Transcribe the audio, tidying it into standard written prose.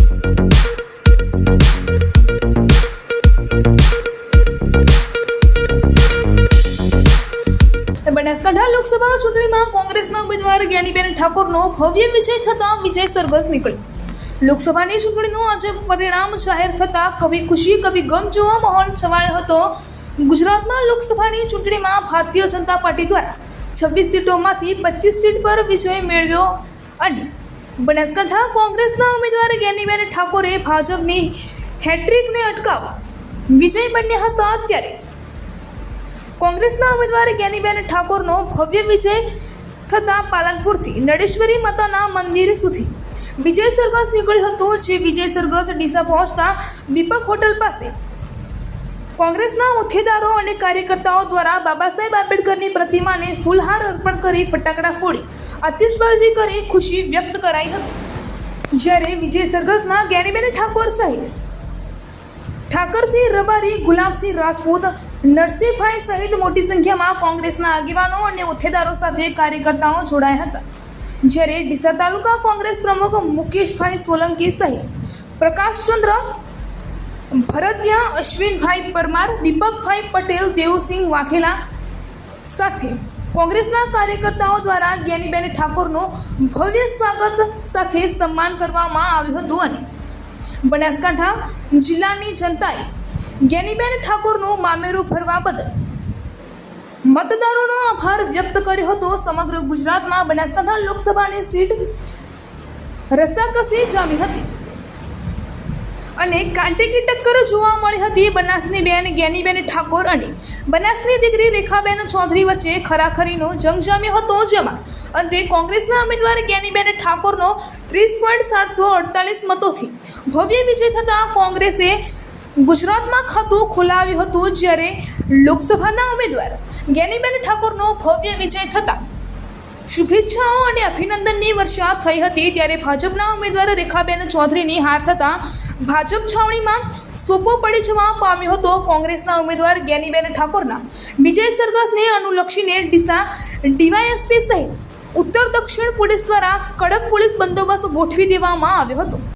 બનાસકાંઠા લોકસભા ચૂંટણીમાં કોંગ્રેસના ઉમેદવાર જ્ઞાનીબેન ઠાકોરનો ભવ્ય વિજય થતા વિજય સરઘસ નીકળ્યો। લોકસભાની ચૂંટણીનું આજે પરિણામ જાહેર થતા કભી ખુશી કભી ગમ જેવો માહોલ છવાયો હતો। ગુજરાતના લોકસભાની ચૂંટણીમાં ભારતીય જનતા પાર્ટી દ્વારા 26 સીટોમાંથી 25 સીટ પર વિજય મેળવ્યો અને બનાસકાંઠા કોંગ્રેસના ઉમેદવાર જ્ઞાનીબેન ઠાકોરે ભાજપની હેટ્રિકને અટકાવવા વિજય બન્યા હતા। ત્યારે કોંગ્રેસના ઉમેદવાર જ્ઞાનીબેન ઠાકોરનો ભવ્ય વિજય થતાં પાલનપુરથી નડેશ્વરી માતાના મંદિર સુધી વિજય સરઘસ નીકળ્યું હતું। જે વિજય સરઘસ ડીસા પહોંચતા દીપક હોટલ પાસે કોંગ્રેસના હોદ્દેદારો અને કાર્યકર્તાઓ દ્વારા બાબા સાહેબ આંબેડકરની પ્રતિમાને ફૂલહાર અર્પણ કરી ફટાકડા ફોડી આતિશબાજી કરી ખુશી વ્યક્ત કરાઈ હતી। જ્યારે વિજય સરઘસમાં જ્ઞાનીબેન ઠાકોર સહિત ઠાકરસિંહ રબારી, ગુલાબસિંહ રાજપૂત, નરસિંહભાઈ સહિત મોટી સંખ્યામાં કોંગ્રેસના આગેવાનો અને હોદ્દેદારો સાથે કાર્યકર્તાઓ જોડાયા હતા। જ્યારે ડીસા તાલુકા કોંગ્રેસ પ્રમુખ મુકેશભાઈ સોલંકી સહિત પ્રકાશચંદ્ર ભરતિયા, અશ્વિનભાઈ પરમાર, દીપકભાઈ પટેલ, દેવસિંહ વાઘેલા સાથે કોંગ્રેસના કાર્યકર્તાઓ દ્વારા જ્ઞાનીબેન ઠાકોરનું ભવ્ય સ્વાગત સાથે સન્માન કરવામાં આવ્યું હતું અને બનાસકાંઠા જિલ્લાની જનતાએ જ્ઞાનીબેન ઠાકોરનું મામેરું ભરવા બદલ મતદારોનો આભાર વ્યક્ત કર્યો હતો। સમગ્ર ગુજરાતમાં બનાસકાંઠા લોકસભાની સીટ રસાકસી જામી હતી અને કાંટેકી ટક્કર જોવા મળી હતી। બનાસની બેન જ્ઞાનીબેન ઠાકોર અને બનાસની દીકરી રેખાબેન ચૌધરી વચ્ચે ખરાખરીનો જંગ જામ્યો હતો, જેમાં અંતે કોંગ્રેસના ઉમેદવાર જ્ઞાનીબેન ઠાકોરનો 30.748 મતોથી ભવ્ય વિજય થતાં કોંગ્રેસે ગુજરાતમાં ખાતું ખોલાવ્યું હતું। જ્યારે લોકસભાના ઉમેદવાર જ્ઞાનીબેન ઠાકોરનો ભવ્ય વિજય થતાં શુભેચ્છાઓ અને અભિનંદનની વર્ષા થઈ હતી। ત્યારે ભાજપના ઉમેદવાર રેખાબેન ચૌધરીની હાર થતાં ભાજપ છાવણીમાં સોપો પડી જવા પામ્યો હતો। કોંગ્રેસના ઉમેદવાર જ્ઞાનીબેન ઠાકોરના વિજય સરઘસને અનુલક્ષીને ડીસા ડીવાયએસપી સહિત ઉત્તર દક્ષિણ પોલીસ દ્વારા કડક પોલીસ બંદોબસ્ત ગોઠવી દેવામાં આવ્યો હતો।